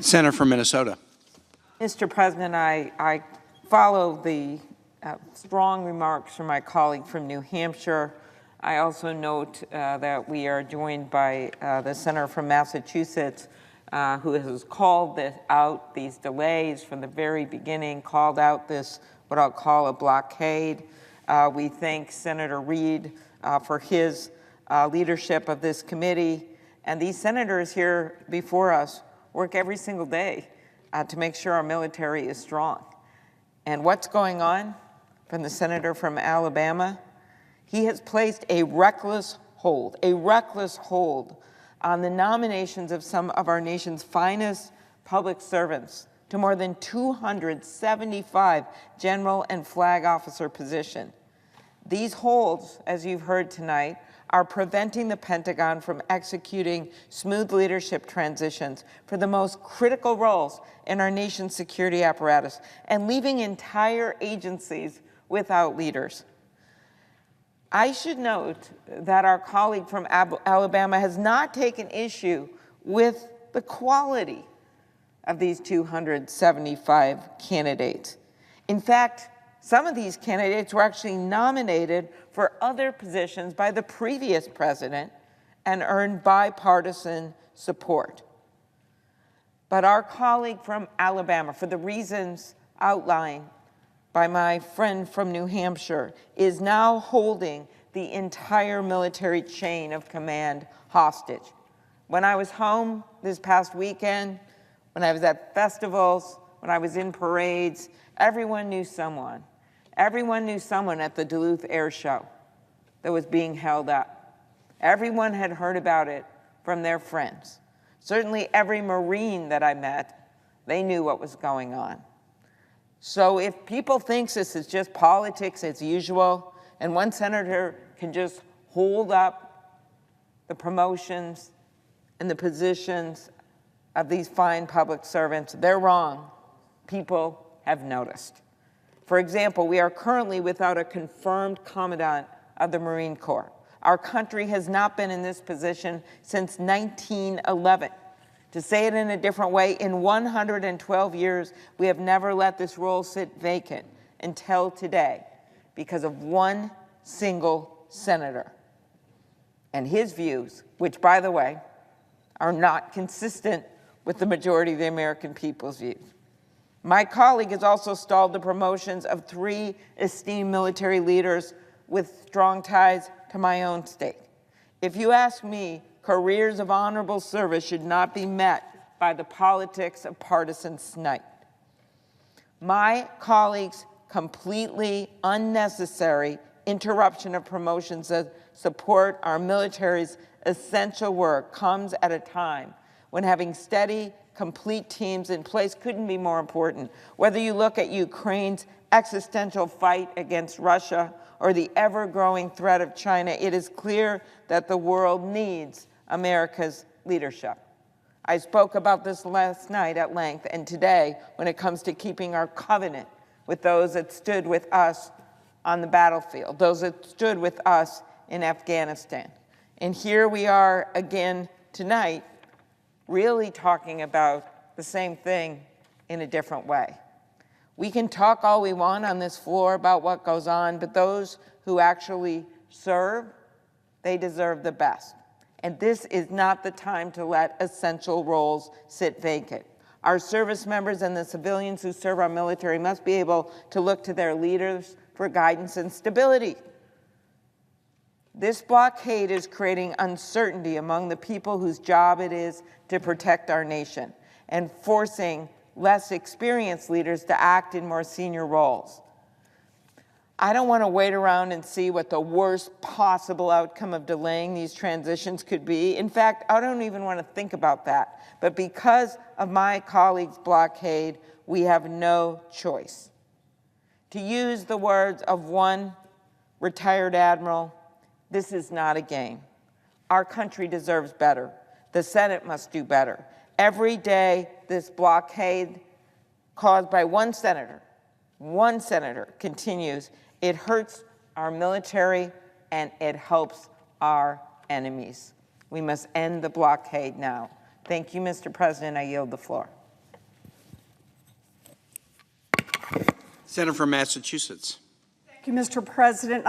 Senator from Minnesota. Mr. President, I follow the strong remarks from my colleague from New Hampshire. I also note that we are joined by the senator from Massachusetts, who has called out these delays from the very beginning, called out this, what I'll call a blockade. We thank Senator Reid for his leadership of this committee. And these senators here before us work every single day to make sure our military is strong. And what's going on from the senator from Alabama? He has placed a reckless hold on the nominations of some of our nation's finest public servants to more than 275 general and flag officer positions. These holds, as you've heard tonight, are preventing the Pentagon from executing smooth leadership transitions for the most critical roles in our nation's security apparatus and leaving entire agencies without leaders. I should note that our colleague from Alabama has not taken issue with the quality of these 275 candidates. In fact, some of these candidates were actually nominated for other positions by the previous president and earned bipartisan support. But our colleague from Alabama, for the reasons outlined by my friend from New Hampshire, is now holding the entire military chain of command hostage. When I was home this past weekend, when I was at festivals, when I was in parades, everyone knew someone. Everyone knew someone at the Duluth Air Show that was being held up. Everyone had heard about it from their friends. Certainly every Marine that I met, they knew what was going on. So if people think this is just politics as usual, and one senator can just hold up the promotions and the positions of these fine public servants, they're wrong. People have noticed. For example, we are currently without a confirmed commandant of the Marine Corps. Our country has not been in this position since 1911. To say it in a different way, in 112 years, we have never let this role sit vacant until today because of one single senator and his views, which, by the way, are not consistent with the majority of the American people's views. My colleague has also stalled the promotions of 3 esteemed military leaders with strong ties to my own state. If you ask me, careers of honorable service should not be met by the politics of partisan snipe. My colleagues' completely unnecessary interruption of promotions that support our military's essential work comes at a time when having steady, complete teams in place couldn't be more important. Whether you look at Ukraine's existential fight against Russia or the ever-growing threat of China, it is clear that the world needs America's leadership. I spoke about this last night at length and today when it comes to keeping our covenant with those that stood with us on the battlefield, those that stood with us in Afghanistan. And here we are again tonight, really talking about the same thing in a different way. We can talk all we want on this floor about what goes on, but those who actually serve, they deserve the best. And this is not the time to let essential roles sit vacant. Our service members and the civilians who serve our military must be able to look to their leaders for guidance and stability. This blockade is creating uncertainty among the people whose job it is to protect our nation and forcing less experienced leaders to act in more senior roles. I don't want to wait around and see what the worst possible outcome of delaying these transitions could be. In fact, I don't even want to think about that. But because of my colleague's blockade, we have no choice. To use the words of one retired admiral, this is not a game. Our country deserves better. The Senate must do better. Every day, this blockade caused by one senator continues. It hurts our military and it helps our enemies. We must end the blockade now. Thank you, Mr. President. I yield the floor. Senator from Massachusetts. Thank you, Mr. President.